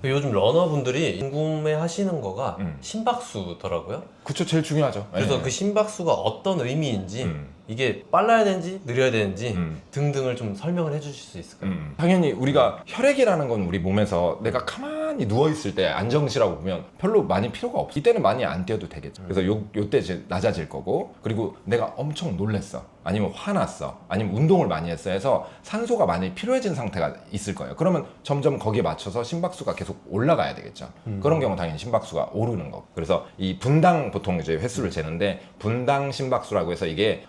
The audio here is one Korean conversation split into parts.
요즘 러너분들이 궁금해 하시는 거가 심박수더라고요. 그쵸, 제일 중요하죠. 그래서 네. 그 심박수가 어떤 의미인지 이게 빨라야 되는지 느려야 되는지 음. 등등을 좀 설명을 해주실 수 있을까요? 당연히 우리가 혈액이라는 건 우리 몸에서 내가 가만히 누워있을 때 안정시라고 보면 별로 많이 필요가 없어. 이때는 많이 안 뛰어도 되겠죠. 그래서 요때 이제 낮아질 거고, 그리고 내가 엄청 놀랬어, 아니면 화났어, 아니면 운동을 많이 했어 해서 산소가 많이 필요해진 상태가 있을 거예요. 그러면 점점 거기에 맞춰서 심박수가 계속 올라가야 되겠죠. 그런 경우 당연히 심박수가 오르는 거고. 그래서 이 분당 보통 이제 횟수를 재는데 분당 심박수라고 해서 이게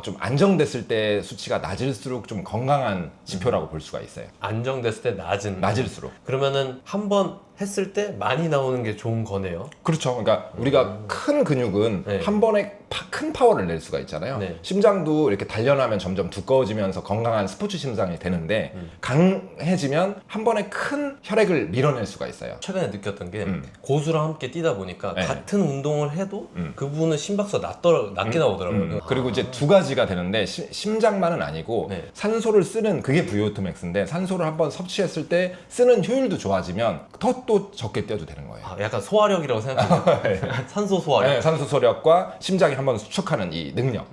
좀 안정됐을 때 수치가 낮을수록 좀 건강한 지표라고 볼 수가 있어요. 안정됐을 때 낮을수록. 그러면은 한 번 했을 때 많이 나오는 게 좋은 거네요. 그렇죠. 그러니까 우리가 큰 근육은 네. 한 번에 큰 파워를 낼 수가 있잖아요. 네. 심장도 이렇게 단련하면 점점 두꺼워지면서 건강한 스포츠 심장이 되는데 강해지면 한 번에 큰 혈액을 밀어낼 수가 있어요. 최근에 느꼈던 게 고수랑 함께 뛰다 보니까 네. 같은 운동을 해도 그 부분은 심박수가 낮게 나오더라고요. 그리고 이제 두 가지가 되는데 심장만은 아니고 네. 산소를 쓰는 그게 VO2max인데 산소를 한번 섭취했을 때 쓰는 효율도 좋아지면 더 또 적게 뛰어도 되는 거예요. 아, 약간 소화력이라고 생각해요. 산소 소화력. 네, 산소 소력과 심장이 한번 수축하는 이 능력.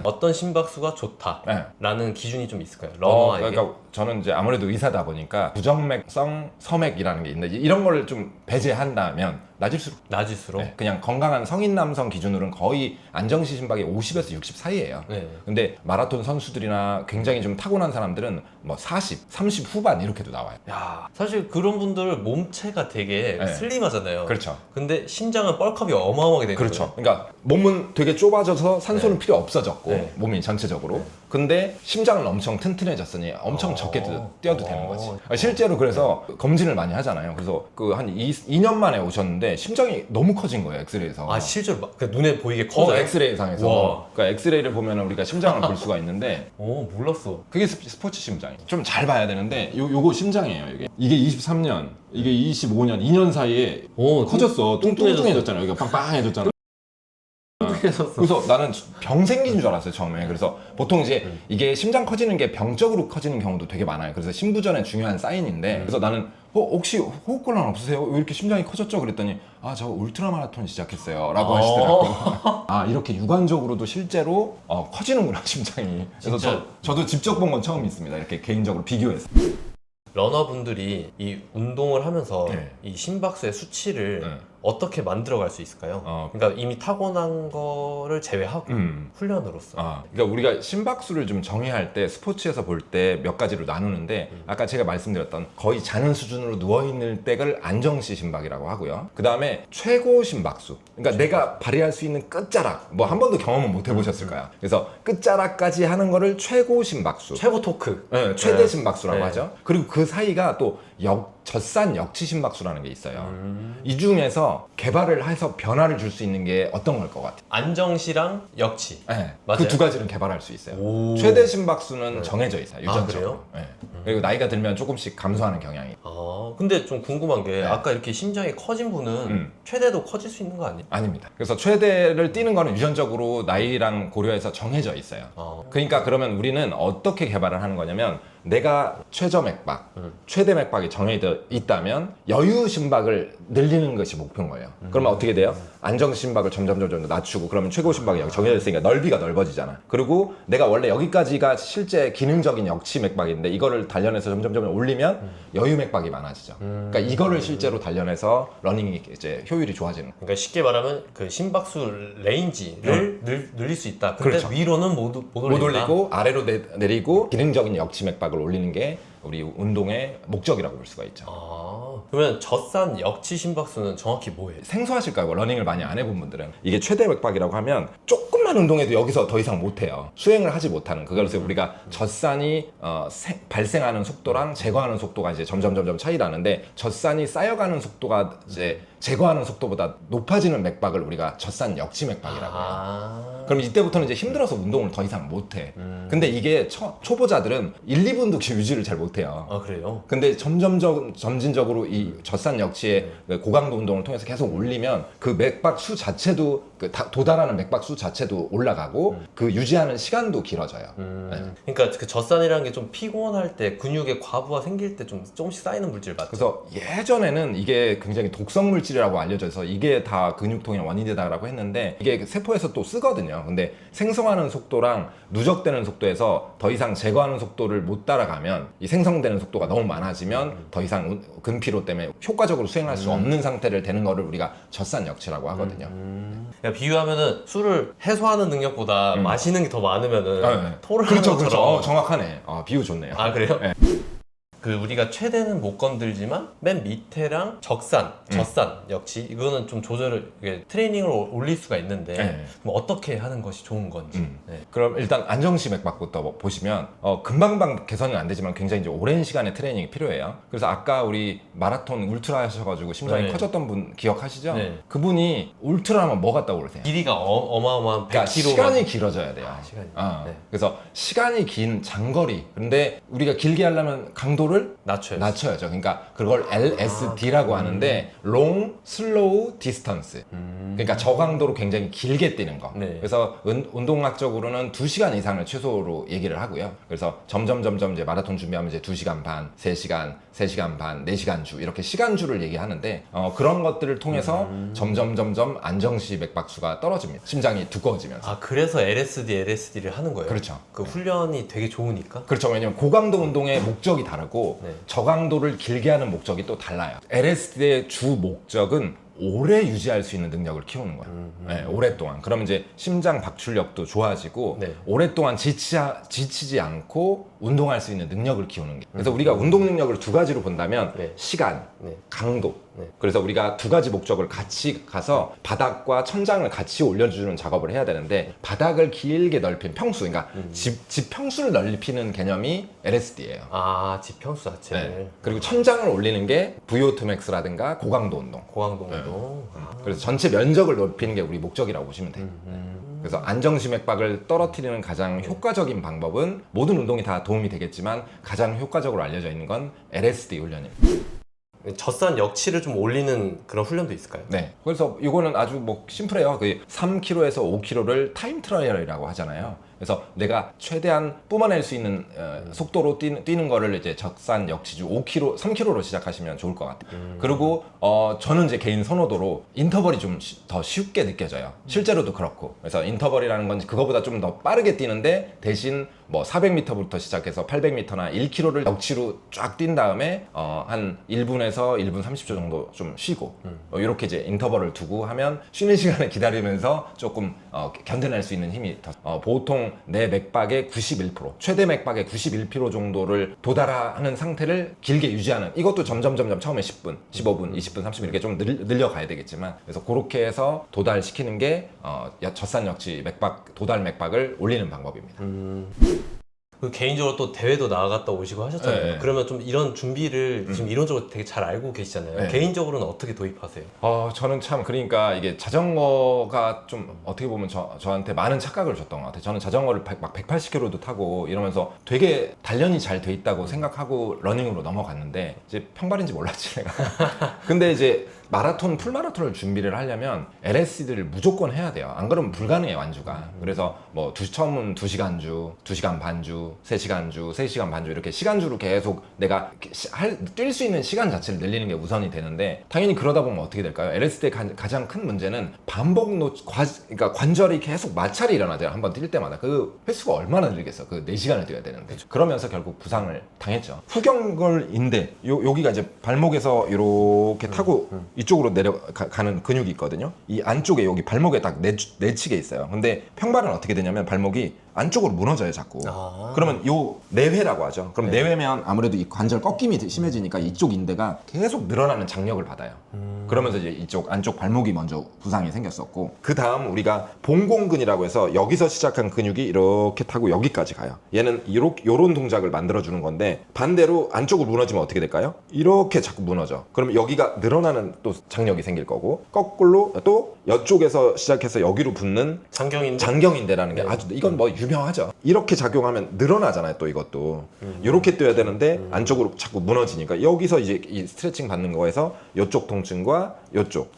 어떤 심박수가 좋다라는 네. 기준이 좀 있을까요? 러너에게. 그러니까 저는 이제 아무래도 의사다 보니까 부정맥성 서맥이라는 게 있는데 이런 걸 좀 배제한다면 낮을수록 낮을수록. 네, 그냥 건강한 성인 남성 기준으로는 거의 안정시 심박이 50에서 60 사이예요. 네. 근데 마라톤 선수들이나 굉장히 좀 타고난 사람들은 뭐 40, 30 후반 이렇게도 나와요. 야, 사실 그런 분들 몸체가 되게 네. 슬림하잖아요. 그렇죠. 근데 심장은 뻘컵이 어마어마하게 되는 그렇죠. 거예요. 그러니까 몸은 되게 좁아져서 산소는 네. 필요 없어졌고 네. 몸이 전체적으로. 근데 심장은 엄청 튼튼해졌으니 엄청 적게 뛰어도 되는 거지. 실제로 그래서 검진을 많이 하잖아요. 그래서 그 한 2년 만에 오셨는데 심장이 너무 커진 거예요, 엑스레이에서. 아, 실제로 눈에 보이게 커져요? 엑스레이상에서. 와. 그러니까 엑스레이를 보면 우리가 심장을 볼 수가 있는데 몰랐어. 그게 스포츠 심장이 좀 잘 봐야 되는데 요거 심장이에요. 이게 23년, 이게 25년, 2년 사이에 커졌어. 뚱뚱해졌잖아요. 여기가 빵빵해졌잖아. 그래서 나는 병 생긴 줄 알았어요, 처음에. 그래서 보통 이제 이게 심장 커지는 게 병적으로 커지는 경우도 되게 많아요. 그래서 심부전의 중요한 사인인데 그래서 나는 혹시 호흡곤란 없으세요? 왜 이렇게 심장이 커졌죠? 그랬더니 저 울트라 마라톤 시작했어요 라고 하시더라고요. 이렇게 육안적으로도 실제로 커지는구나, 심장이. 그래서 저도 직접 본 건 처음 있습니다. 이렇게 개인적으로 비교해서. 러너분들이 이 운동을 하면서 네. 이 심박수의 수치를 네. 어떻게 만들어갈 수 있을까요? 그러니까 이미 타고난 거를 제외하고 훈련으로서. 그러니까 우리가 심박수를 좀 정의할 때 스포츠에서 볼 때 몇 가지로 나누는데 아까 제가 말씀드렸던 거의 자는 수준으로 누워있는 때를 안정시 심박이라고 하고요. 그 다음에 최고 심박수. 그러니까 내가 발휘할 수 있는 끝자락. 뭐 한 번도 경험은 못 해보셨을 거야. 그래서 끝자락까지 하는 거를 최고 심박수. 최고 토크. 네, 최대 심박수라고 네. 하죠. 그리고 그 사이가 또 젖산 역치 심박수라는 게 있어요. 이 중에서 개발을 해서 변화를 줄 수 있는 게 어떤 걸 것 같아요? 안정시랑 역치. 네, 맞아요? 그 두 가지는 개발할 수 있어요. 오. 최대 심박수는 정해져 있어요, 유전적으로. 그래요? 네. 그리고 나이가 들면 조금씩 감소하는 경향이. 근데 좀 궁금한 게 네. 아까 이렇게 심장이 커진 분은 최대도 커질 수 있는 거 아니에요? 아닙니다. 그래서 최대를 뛰는 거는 유전적으로 나이랑 고려해서 정해져 있어요. 그러니까 그러면 우리는 어떻게 개발을 하는 거냐면 내가 최저 맥박, 최대 맥박이 정해져 있다면 여유 심박을 늘리는 것이 목표인 거예요. 그러면 어떻게 돼요? 안정 심박을 점점 낮추고 그러면 최고 심박이 여기 정해져 있으니까 넓이가 넓어지잖아. 그리고 내가 원래 여기까지가 실제 기능적인 역치 맥박인데 이거를 단련해서 점점 올리면 여유 맥박이 많아지죠. 그러니까 이거를 실제로 단련해서 러닝이 이제 효율이 좋아지는 거예요. 그러니까 쉽게 말하면 그 심박수 레인지를 늘릴 수 있다. 근데 그렇죠. 위로는 못 못 올린다. 올리고 아래로 내리고 기능적인 역치 맥박을 올리는 게 우리 운동의 목적이라고 볼 수가 있죠. 그러면 젖산 역치 심박수는 정확히 뭐예요? 생소하실까요? 러닝을 많이 안 해본 분들은 이게 최대 맥박이라고 하면 조금만 운동해도 여기서 더 이상 못해요. 수행을 하지 못하는 그것을 우리가 젖산이 발생하는 속도랑 제거하는 속도가 이제 점점 차이 나는데 젖산이 쌓여가는 속도가 이제 제거하는 속도보다 높아지는 맥박을 우리가 젖산 역지 맥박이라고 해요. 그럼 이때부터는 이제 힘들어서 운동을 더 이상 못해. 근데 이게 초보자들은 1, 2분도 유지를 잘 못해요. 아, 그래요? 근데 점진적으로 이 젖산 역치의 고강도 운동을 통해서 계속 올리면 그 맥박 수 자체도 도달하는 맥박 수 자체도 올라가고 그 유지하는 시간도 길어져요. 네. 그러니까 그 젖산이라는 게 좀 피곤할 때 근육에 과부하 생길 때 좀 조금씩 쌓이는 물질 맞죠? 그래서 예전에는 이게 굉장히 독성 물질이라고 알려져서 이게 다 근육통의 원인이다라고 했는데 이게 세포에서 또 쓰거든요. 근데 생성하는 속도랑 누적되는 속도에서 더 이상 제거하는 속도를 못 따라가면 이 생성되는 속도가 너무 많아지면 더 이상 근피로 때문에 효과적으로 수행할 수 없는 상태를 되는 거를 우리가 젖산 역치라고 하거든요. 그러니까 비유하면은 술을 해소하는 능력보다 마시는 게 더 많으면은 네. 토를 그렇죠, 하는 그렇죠. 것처럼. 정확하네. 비유 좋네요. 아, 그래요? 네. 그 우리가 최대는 못 건들지만 맨 밑에랑 젖산 역시 이거는 좀 조절을 이게 트레이닝을 올릴 수가 있는데 네. 그럼 어떻게 하는 것이 좋은 건지. 네. 그럼 일단 안정시 맥박부터 보시면 금방금방 개선은 안 되지만 굉장히 이제 오랜 시간의 트레이닝이 필요해요. 그래서 아까 우리 마라톤 울트라 하셔가지고 심장이 네. 커졌던 분 기억하시죠? 네. 그분이 울트라하면 뭐 같다고 그러세요? 길이가 어마어마한 100km. 그러니까 시간이 길어져야 돼요. 시간이. 네. 네. 그래서 시간이 긴 장거리. 근데 우리가 길게 하려면 강도를 낮춰야죠. 그러니까 그걸 LSD라고 하는데 Long, Slow Distance. 그러니까 저강도로 굉장히 길게 뛰는 거. 네. 그래서 운동학적으로는 2시간 이상을 최소로 얘기를 하고요. 그래서 점점 이제 마라톤 준비하면 이제 2시간 반, 3시간, 3시간 반, 4시간 주 이렇게 시간주를 얘기하는데 그런 것들을 통해서 점점 안정시 맥박수가 떨어집니다. 심장이 두꺼워지면서. 아, 그래서 LSD를 하는 거예요? 그렇죠. 그 훈련이 되게 좋으니까? 그렇죠. 왜냐면 고강도 운동의 목적이 다르고 네. 저강도를 길게 하는 목적이 또 달라요. LSD의 주 목적은 오래 유지할 수 있는 능력을 키우는 거예요. 네, 오랫동안. 그러면 이제 심장 박출력도 좋아지고 네. 오랫동안 지치지 않고 운동할 수 있는 능력을 키우는 게. 그래서 우리가 운동 능력을 두 가지로 본다면 네. 시간, 네. 강도. 네. 그래서 우리가 두 가지 목적을 같이 가서 바닥과 천장을 같이 올려주는 작업을 해야 되는데 바닥을 길게 넓힌 평수, 그러니까 집 평수를 넓히는 개념이 LSD예요. 아, 지평수 자체를. 네. 그리고 천장을 올리는 게 VO2 max라든가 고강도 운동. 고강도 운동. 그래서 전체 면적을 넓히는 게 우리 목적이라고 보시면 돼요. 그래서 안정시 맥박을 떨어뜨리는 가장 효과적인 방법은 모든 운동이 다 도움이 되겠지만 가장 효과적으로 알려져 있는 건 LSD 훈련입니다. 젖산 역치를 좀 올리는 그런 훈련도 있을까요? 네. 그래서 이거는 아주 뭐 심플해요. 그 3km에서 5km를 타임 트라이얼이라고 하잖아요. 그래서 내가 최대한 뿜어낼 수 있는 속도로 뛰는 거를 이제 적산 역치주 5km, 3km로 시작하시면 좋을 것 같아요. 그리고 저는 이제 개인 선호도로 인터벌이 좀 더 쉽게 느껴져요. 실제로도 그렇고. 그래서 인터벌이라는 건 그거보다 좀 더 빠르게 뛰는데 대신 뭐 400m부터 시작해서 800m나 1km를 역치로 쫙 뛴 다음에 한 1분에서 1분 30초 정도 좀 쉬고 이렇게 이제 인터벌을 두고 하면 쉬는 시간을 기다리면서 조금 견뎌낼 수 있는 힘이 더 보통 내 맥박의 91% 최대 맥박의 91% 정도를 도달하는 상태를 길게 유지하는 이것도 점점 처음에 10분, 15분, 20분, 30분 이렇게 좀 늘려가야 되겠지만 그래서 그렇게 해서 도달시키는 게 젖산 역치 맥박 도달 맥박을 올리는 방법입니다. 그 개인적으로 또 대회도 나갔다 오시고 하셨잖아요. 네. 그러면 좀 이런 준비를 지금 이론적으로 되게 잘 알고 계시잖아요. 네. 개인적으로는 어떻게 도입하세요? 저는 참 그러니까 이게 자전거가 좀 어떻게 보면 저한테 많은 착각을 줬던 것 같아요. 저는 자전거를 막 180km도 타고 이러면서 되게 단련이 잘 돼 있다고 생각하고 러닝으로 넘어갔는데 이제 평발인지 몰랐지 내가. 근데 이제 마라톤, 풀마라톤을 준비를 하려면 LSD를 무조건 해야 돼요. 안 그러면 불가능해요, 완주가. 그래서 뭐 처음은 2시간 주, 2시간 반 주, 3시간 주, 3시간 반 주 이렇게 시간주로 계속 내가 뛸 수 있는 시간 자체를 늘리는 게 우선이 되는데 당연히 그러다 보면 어떻게 될까요? LSD의 가장 큰 문제는 그러니까 관절이 계속 마찰이 일어나죠. 한번 뛸 때마다. 그 횟수가 얼마나 늘겠어. 그 4시간을 뛰어야 되는데. 그러면서 결국 부상을 당했죠. 후경걸인데 여기가 이제 발목에서 이렇게 타고 이쪽으로 내려가는 근육이 있거든요. 이 안쪽에 여기 발목에 딱 내치게 있어요. 근데 평발은 어떻게 되냐면 발목이 안쪽으로 무너져요 자꾸. 아. 그러면 요 내회라고 하죠. 그럼 네. 내회면 아무래도 이 관절 꺾임이 심해지니까 이쪽 인대가 계속 늘어나는 장력을 받아요. 그러면서 이제 이쪽 안쪽 발목이 먼저 부상이 생겼었고, 그 다음 우리가 봉공근이라고 해서 여기서 시작한 근육이 이렇게 타고 여기까지 가요. 얘는 요런 동작을 만들어주는 건데, 반대로 안쪽으로 무너지면 어떻게 될까요? 이렇게 자꾸 무너져. 그러면 여기가 늘어나는 또 장력이 생길 거고, 거꾸로 또 이쪽에서 시작해서 여기로 붙는 장경인대라는 게 아주, 이건 뭐 유명하죠. 이렇게 작용하면 늘어나잖아요 또 이것도. 이렇게 뛰어야 되는데 안쪽으로 자꾸 무너지니까 여기서 이제 이 스트레칭 받는 거에서 이쪽 통증과 요쪽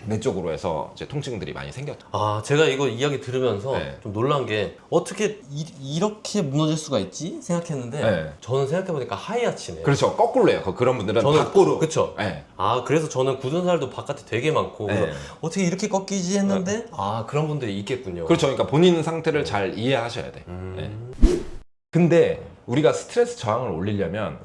내 쪽으로 해서 이제 통증들이 많이 생겼죠. 아, 제가 이거 이야기 들으면서 네. 좀 놀란 게 어떻게 이렇게 무너질 수가 있지 생각했는데 네. 저는 생각해보니까 하이아치네. 그렇죠. 거꾸로 해요. 그런 분들은 저는 밖으로. 그쵸. 네. 아, 그래서 저는 굳은 살도 바깥에 되게 많고 그래서 네. 어떻게 이렇게 꺾이지 했는데 아, 그런 분들이 있겠군요. 그렇죠. 그러니까 본인 상태를 잘 이해하셔야 돼. 네. 근데 우리가 스트레스 저항을 올리려면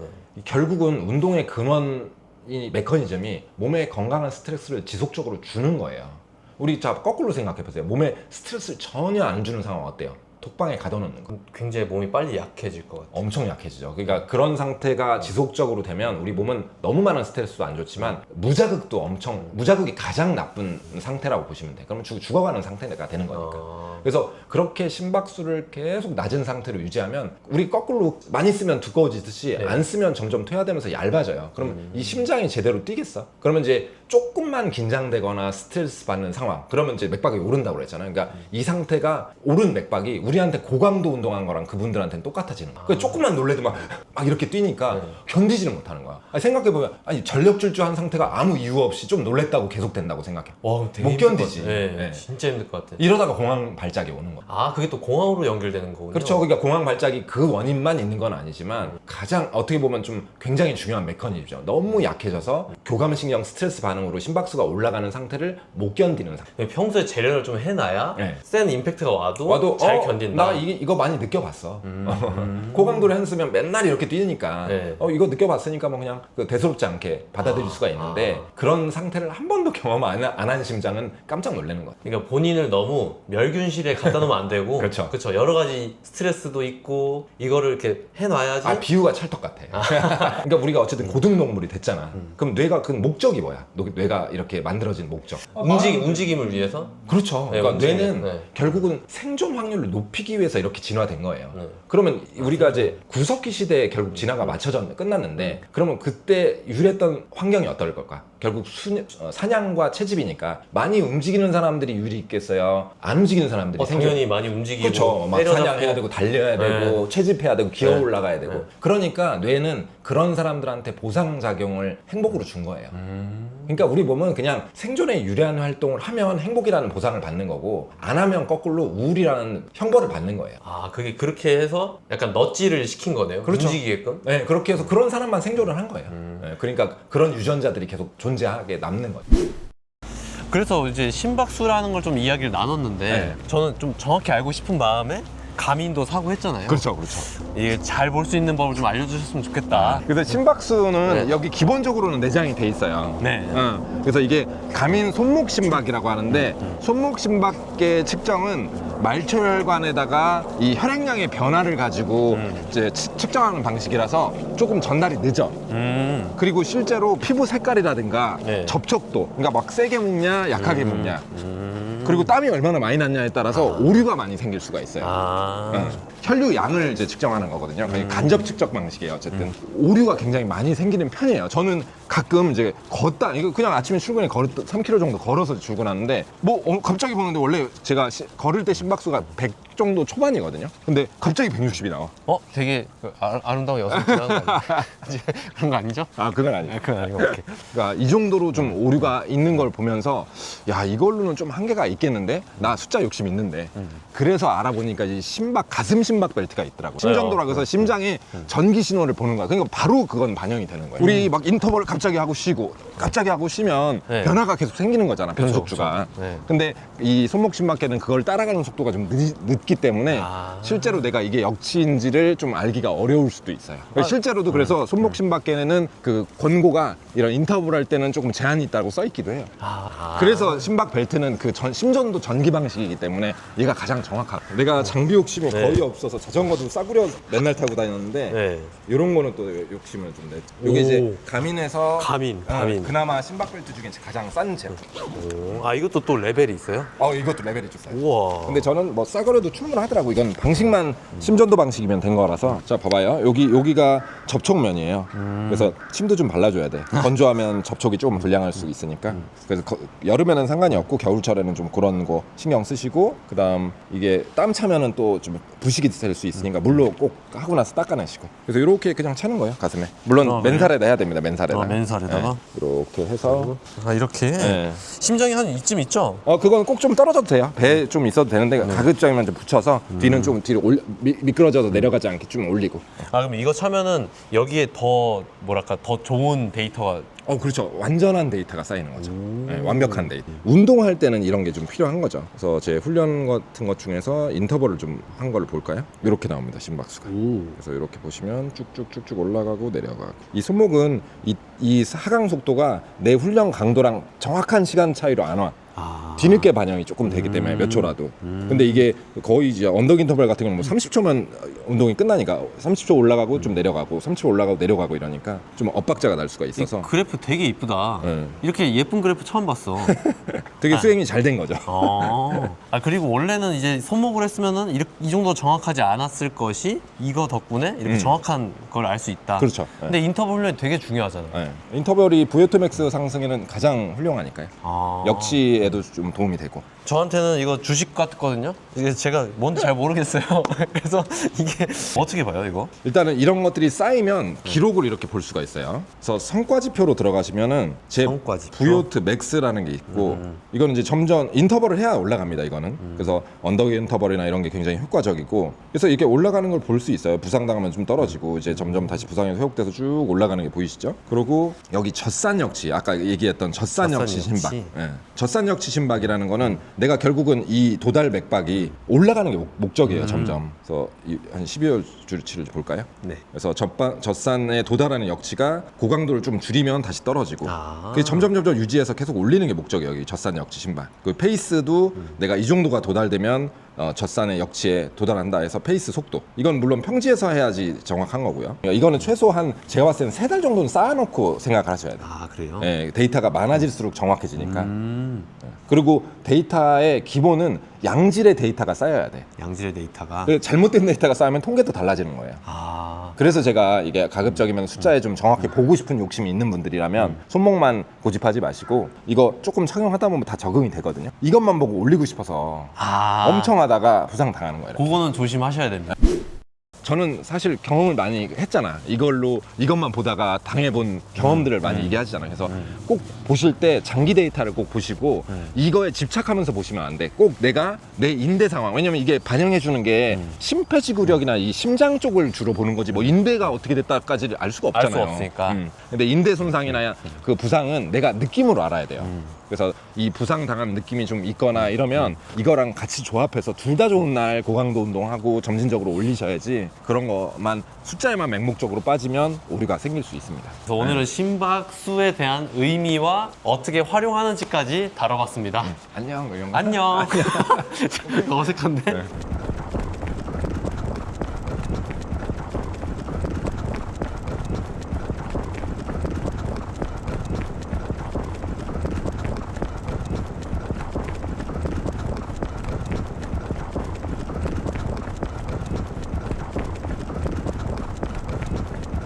결국은 운동의 근원 이 메커니즘이 몸에 건강한 스트레스를 지속적으로 주는 거예요. 우리 자 거꾸로 생각해 보세요. 몸에 스트레스를 전혀 안 주는 상황 어때요? 독방에 가둬놓는 거. 굉장히 몸이 빨리 약해질 것 같아요. 엄청 약해지죠. 그러니까 그런 상태가 지속적으로 되면 우리 몸은 너무 많은 스트레스도 안 좋지만 무자극이 가장 나쁜 상태라고 보시면 돼요. 그러면 죽어가는 상태가 되는 거니까. 그래서 그렇게 심박수를 계속 낮은 상태로 유지하면, 우리 거꾸로 많이 쓰면 두꺼워지듯이 네. 안 쓰면 점점 퇴화되면서 얇아져요. 그럼 이 심장이 제대로 뛰겠어? 그러면 이제 조금만 긴장되거나 스트레스 받는 상황, 그러면 이제 맥박이 오른다고 그랬잖아요. 그러니까 이 상태가 오른 맥박이 우리한테 고강도 운동한 거랑 그분들한테는 똑같아지는 거야. 조금만 놀래도 막 이렇게 뛰니까 견디지는 못하는 거야. 아니, 생각해보면 전력 질주한 상태가 아무 이유 없이 좀 놀랬다고 계속 된다고 생각해. 와, 되게 못 힘들 것 견디지. 같아요. 네, 네. 진짜 힘들 것 같아요. 이러다가 공황 발작이 오는 거야. 아, 그게 또 공황으로 연결되는 거군요. 그렇죠. 그러니까 공황 발작이 그 원인만 있는 건 아니지만 가장 어떻게 보면 좀 굉장히 중요한 메커니즘이죠. 너무 약해져서 교감신경 스트레스 반응으로 심박수가 올라가는 상태를 못 견디는 상태. 평소에 재련을 좀 해놔야 네. 센 임팩트가 와도 잘 견딘다. 나 이거 많이 느껴봤어. 고강도를 했으면 맨날 이렇게 뛰니까 네. 이거 느껴봤으니까 뭐 그냥 대수롭지 않게 받아들일 수가 있는데, 그런 상태를 한 번도 경험 안 한 심장은 깜짝 놀라는 거야. 그러니까 본인을 너무 멸균실에 갖다 놓으면 안 되고 그렇죠. 그렇죠. 여러 가지 스트레스도 있고 이거를 이렇게 해놔야지. 비유가 찰떡 같아. 그러니까 우리가 어쨌든 고등동물이 됐잖아. 그럼 뇌가 그 목적이 뭐야? 뇌가 이렇게 만들어진 목적. 움직임을 위해서. 그렇죠. 네, 그러니까 움직임. 뇌는 네. 결국은 생존 확률을 높이기 위해서 이렇게 진화된 거예요. 네. 그러면 우리가 이제 구석기 시대에 결국 진화가 끝났는데, 그러면 그때 유리했던 환경이 어떨 걸까? 결국 사냥과 채집이니까 많이 움직이는 사람들이 유리 있겠어요? 안 움직이는 사람들이 당연히 많이 움직이고. 그렇죠. 막 때려잡고. 사냥해야 되고 달려야 되고 채집해야 되고 기어 올라가야 되고. 그러니까 뇌는 그런 사람들한테 보상작용을 행복으로 준 거예요. 그러니까 우리 몸은 그냥 생존에 유리한 활동을 하면 행복이라는 보상을 받는 거고, 안 하면 거꾸로 우울이라는 형벌을 받는 거예요. 아, 그게 그렇게 해서 약간 넛지를 시킨 거네요. 그렇죠. 움직이게끔. 네, 그렇게 해서 그런 사람만 생존을 한 거예요. 네, 그러니까 그런 유전자들이 계속 존재하게 남는 거죠. 그래서 이제 심박수라는 걸 좀 이야기를 나눴는데 네. 저는 좀 정확히 알고 싶은 마음에 가민도 사고 했잖아요. 그렇죠. 이게 잘 볼 수 있는 법을 좀 알려주셨으면 좋겠다. 그래서 심박수는 네. 여기 기본적으로는 내장이 돼 있어요. 네. 그래서 이게 가민 손목 심박이라고 하는데, 손목 심박의 측정은 말초혈관에다가 이 혈액량의 변화를 가지고 이제 측정하는 방식이라서 조금 전달이 늦어. 그리고 실제로 피부 색깔이라든가 네. 접촉도, 그러니까 막 세게 묶냐 약하게 묶냐, 그리고 땀이 얼마나 많이 났냐에 따라서 오류가 많이 생길 수가 있어요. 혈류 양을 이제 측정하는 거거든요. 간접 측정 방식이에요. 어쨌든 오류가 굉장히 많이 생기는 편이에요. 저는 가끔 이제 이거 그냥 아침에 출근에 3km 정도 걸어서 출근하는데, 갑자기 보는데 원래 제가 걸을 때 심박수가 100 정도 초반이거든요. 근데 갑자기 160이 나와. 되게 아름다운 여성 지나는 거 아니에요? 그런 거 아니죠? 그건 아니에요. 그건 아니고. 오케이. 그러니까 이 정도로 좀 오류가 있는 걸 보면서, 야, 이걸로는 좀 한계가 있겠는데? 나 숫자 욕심 있는데. 그래서 알아보니까 이 가슴 심박 벨트가 있더라고. 심전도라고 해서 심장에 전기 신호를 보는 거야. 그러니까 바로 그건 반영이 되는 거예요. 우리 막 인터벌을 갑자기 하고 쉬고 갑자기 하고 쉬면 네. 변화가 계속 생기는 거잖아, 변속주가. 그렇죠. 네. 근데 이 손목 심박계는 그걸 따라가는 속도가 좀 늦기 때문에 실제로 내가 이게 역치인지를 좀 알기가 어려울 수도 있어요. 실제로도 그래서 손목 심박계는 그 권고가 이런 인터벌 할 때는 조금 제한이 있다고 써 있기도 해요. 그래서 심박 벨트는 그 심전도 전기 방식이기 때문에 얘가 가장 정확하고 내가 장비 욕심이 네. 거의 없어서 자전거도 싸구려 맨날 타고 다녔는데 네. 이런 거는 또 욕심을 좀 냈죠. 이게 이제 가민에서 가민. 그나마 심박벨트 중에 가장 싼 제품. 아 이것도 또 레벨이 있어요? 이것도 레벨이 좀 싸요. 우와. 근데 저는 뭐 싸구려도 충분하더라고. 이건 방식만 심전도 방식이면 된 거라서. 자 봐봐요. 여기가 접촉면이에요. 그래서 침도 좀 발라줘야 돼. 건조하면 접촉이 조금 불량할 수 있으니까. 그래서 여름에는 상관이 없고 겨울철에는 좀 그런 거 신경 쓰시고, 그다음 이게 땀 차면은 또 좀 부식이 될 수 있으니까 물로 꼭 하고 나서 닦아내시고. 그래서 이렇게 그냥 차는 거예요, 가슴에. 물론 맨살에다 해야 됩니다. 맨살에다. 맨살에다가. 이렇게 해서. 아 이렇게. 네. 심정이 한 이쯤 있죠? 그건 꼭 좀 떨어져도 돼요. 배에 좀 있어도 되는데 가급적이면 좀 붙여서 뒤는 좀 뒤로 미끄러져서 내려가지 않게 좀 올리고. 아 그럼 이거 차면은 여기에 더 뭐랄까 더 좋은 데이터가 그렇죠. 완전한 데이터가 쌓이는 거죠. 네, 완벽한 데이터. 운동할 때는 이런 게 좀 필요한 거죠. 그래서 제 훈련 같은 것 중에서 인터벌을 좀 한 걸 볼까요? 이렇게 나옵니다, 심박수가. 그래서 이렇게 보시면 쭉쭉쭉쭉 올라가고 내려가고. 이 손목은 이 하강 속도가 내 훈련 강도랑 정확한 시간 차이로 안 와. 뒤늦게 반영이 조금 되기 때문에 몇 초라도. 근데 이게 거의 이제 언덕 인터벌 같은 경우는 뭐 30초만 운동이 끝나니까 30초 올라가고 좀 내려가고 30초 올라가고 내려가고 이러니까 좀 엇박자가 날 수가 있어서 그래프 되게 이쁘다. 네. 이렇게 예쁜 그래프 처음 봤어. 되게 수행이 잘 된 거죠. 그리고 원래는 이제 손목을 했으면은 이 정도 정확하지 않았을 것이 이거 덕분에 이렇게 정확한 걸 알 수 있다. 그렇죠. 네. 근데 인터벌 훈련이 되게 중요하잖아. 네. 인터벌이 VO2 맥스 상승에는 가장 훌륭하니까요. 역치에도 좀 도움이 되고. 저한테는 이거 주식 같거든요. 이게 제가 뭔지 잘 모르겠어요. 그래서 이게 어떻게 봐요, 이거? 일단은 이런 것들이 쌓이면 기록을 이렇게 볼 수가 있어요. 그래서 성과지표로 들어가시면은 제 성과지표? VO2 맥스라는 게 있고 이거는 이제 점점 인터벌을 해야 올라갑니다. 이거는 그래서 언덕 인터벌이나 이런 게 굉장히 효과적이고, 그래서 이렇게 올라가는 걸 볼 수 있어요. 부상당하면 좀 떨어지고 이제 점점 다시 부상에서 회복돼서 쭉 올라가는 게 보이시죠? 그리고 여기 젖산 역치, 아까 얘기했던 젖산 역치 심박. 예. 젖산 역치 심박이라는 거는 내가 결국은 이 도달 맥박이 올라가는 게 목적이에요. 점점. 그래서 한 12월 주치를 볼까요? 네. 그래서 젖산에 도달하는 역치가 고강도를 좀 줄이면 다시 떨어지고 그게 점점 유지해서 계속 올리는 게 목적이에요. 여기 젖산 역치 심박. 그 페이스도 내가 이 정도가 도달되면 젖산의 역치에 도달한다 해서 페이스 속도, 이건 물론 평지에서 해야지 정확한 거고요. 이거는 최소한 제가 봤을 때는 3달 정도는 쌓아놓고 생각하셔야 돼요. 그래요? 네, 데이터가 많아질수록 정확해지니까. 그리고 데이터의 기본은 양질의 데이터가 쌓여야 돼. 양질의 데이터가. 잘못된 데이터가 쌓이면 통계도 달라지는 거예요. 그래서 제가 이게 가급적이면 숫자에 좀 정확히 보고 싶은 욕심이 있는 분들이라면 손목만 고집하지 마시고 이거 조금 착용하다 보면 다 적응이 되거든요. 이것만 보고 올리고 싶어서 엄청 하다가 부상 당하는 거예요. 그거는 조심하셔야 됩니다. 저는 사실 경험을 많이 했잖아. 이것만 보다가 당해본 경험들을 많이 얘기하시잖아요. 그래서 꼭 보실 때 장기 데이터를 꼭 보시고 이거에 집착하면서 보시면 안 돼. 꼭 내가 내 인대 상황, 왜냐면 이게 반영해 주는 게 심폐지구력이나 이 심장 쪽을 주로 보는 거지 뭐 인대가 어떻게 됐다까지 알 수가 없잖아요. 알 수 없으니까. 근데 인대 손상이나 그 부상은 내가 느낌으로 알아야 돼요. 그래서 이 부상 당한 느낌이 좀 있거나 이러면 이거랑 같이 조합해서 둘 다 좋은 날 고강도 운동하고 점진적으로 올리셔야지, 그런 것만 숫자에만 맹목적으로 빠지면 오류가 생길 수 있습니다. 그래서 오늘은 심박수에 대한 의미와 어떻게 활용하는지까지 다뤄봤습니다. 안녕. 안녕. 어색한데?